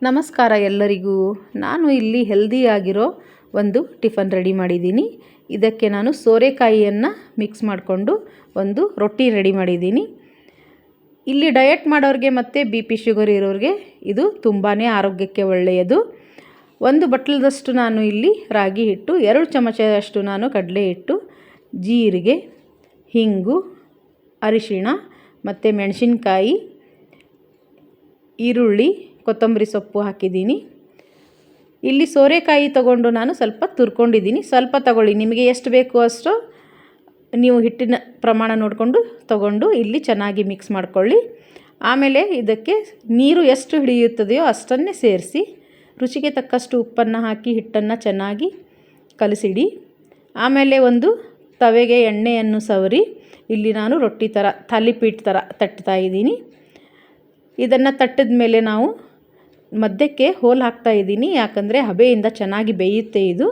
ನಮಸ್ಕಾರ ಎಲ್ಲರಿಗೂ. ನಾನು ಇಲ್ಲಿ ಹೆಲ್ದಿಯಾಗಿರೋ ಒಂದು ಟಿಫನ್ ರೆಡಿ ಮಾಡಿದ್ದೀನಿ. ಇದಕ್ಕೆ ನಾನು ಸೋರೆಕಾಯಿಯನ್ನು ಮಿಕ್ಸ್ ಮಾಡಿಕೊಂಡು ಒಂದು ರೊಟ್ಟಿ ರೆಡಿ ಮಾಡಿದ್ದೀನಿ. ಇಲ್ಲಿ ಡಯಟ್ ಮಾಡೋರಿಗೆ ಮತ್ತು BP ಶುಗರ್ ಇರೋರಿಗೆ ಇದು ತುಂಬಾ ಆರೋಗ್ಯಕ್ಕೆ ಒಳ್ಳೆಯದು. 1 ಬಟ್ಲದಷ್ಟು ನಾನು ಇಲ್ಲಿ ರಾಗಿ ಹಿಟ್ಟು, 2 ಚಮಚದಷ್ಟು ನಾನು ಕಡಲೆ ಹಿಟ್ಟು, ಜೀರಿಗೆ, ಹಿಂಗು, ಅರಿಶಿಣ ಮತ್ತು ಮೆಣಸಿನಕಾಯಿ, ಈರುಳ್ಳಿ, ಕೊತ್ತಂಬರಿ ಸೊಪ್ಪು ಹಾಕಿದ್ದೀನಿ. ಇಲ್ಲಿ ಸೋರೆಕಾಯಿ ತಗೊಂಡು ನಾನು ಸ್ವಲ್ಪ ತುರ್ಕೊಂಡಿದ್ದೀನಿ. ಸ್ವಲ್ಪ ತಗೊಳ್ಳಿ, ನಿಮಗೆ ಎಷ್ಟು ಬೇಕು ಅಷ್ಟು ನೀವು ಹಿಟ್ಟಿನ ಪ್ರಮಾಣ ನೋಡಿಕೊಂಡು ತಗೊಂಡು ಇಲ್ಲಿ ಚೆನ್ನಾಗಿ ಮಿಕ್ಸ್ ಮಾಡ್ಕೊಳ್ಳಿ. ಆಮೇಲೆ ಇದಕ್ಕೆ ನೀರು ಎಷ್ಟು ಹಿಡಿಯುತ್ತದೆಯೋ ಅಷ್ಟನ್ನೇ ಸೇರಿಸಿ ರುಚಿಗೆ ತಕ್ಕಷ್ಟು ಉಪ್ಪನ್ನು ಹಾಕಿ ಹಿಟ್ಟನ್ನು ಚೆನ್ನಾಗಿ ಕಲಸಿಡಿ. ಆಮೇಲೆ ಒಂದು ತವೆಗೆ ಎಣ್ಣೆಯನ್ನು ಸವರಿ ಇಲ್ಲಿ ನಾನು ರೊಟ್ಟಿ ಥರ ತಾಲಿಪೀಠ ಥರ ತಟ್ತಾ ಇದ್ದೀನಿ. ಇದನ್ನು ತಟ್ಟಿದ ಮೇಲೆ ನಾವು ಮಧ್ಯಕ್ಕೆ ಹೋಲ್ ಹಾಕ್ತಾ ಇದ್ದೀನಿ, ಯಾಕಂದರೆ ಹಬೆಯಿಂದ ಚೆನ್ನಾಗಿ ಬೇಯುತ್ತೆ ಇದು.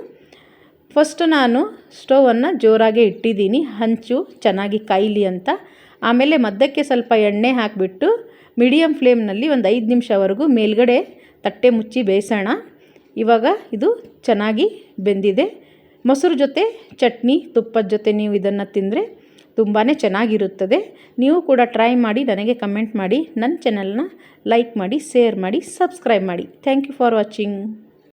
ಫಸ್ಟ್ ನಾನು ಸ್ಟವನ್ನು ಜೋರಾಗಿ ಇಟ್ಟಿದ್ದೀನಿ, ಹಂಚು ಚೆನ್ನಾಗಿ ಕಾಯಲಿ ಅಂತ. ಆಮೇಲೆ ಮಧ್ಯಕ್ಕೆ ಸ್ವಲ್ಪ ಎಣ್ಣೆ ಹಾಕಿಬಿಟ್ಟು ಮೀಡಿಯಮ್ ಫ್ಲೇಮ್ನಲ್ಲಿ ಒಂದು 5 ನಿಮಿಷವರೆಗೂ ಮೇಲ್ಗಡೆ ತಟ್ಟೆ ಮುಚ್ಚಿ ಬೇಯಿಸೋಣ. ಇವಾಗ ಇದು ಚೆನ್ನಾಗಿ ಬೆಂದಿದೆ. ಮೊಸರು ಜೊತೆ ಚಟ್ನಿ, ತುಪ್ಪದ ಜೊತೆ ನೀವು ಇದನ್ನು ತಿಂದರೆ ತುಂಬಾ ಚೆನ್ನಾಗಿರುತ್ತದೆ. ನೀವು ಕೂಡ ಟ್ರೈ ಮಾಡಿ ನನಗೆ ಕಮೆಂಟ್ ಮಾಡಿ. ನನ್ನ ಚಾನಲ್ನ ಲೈಕ್ ಮಾಡಿ, ಶೇರ್ ಮಾಡಿ, ಸಬ್ಸ್ಕ್ರೈಬ್ ಮಾಡಿ. Thank you for watching.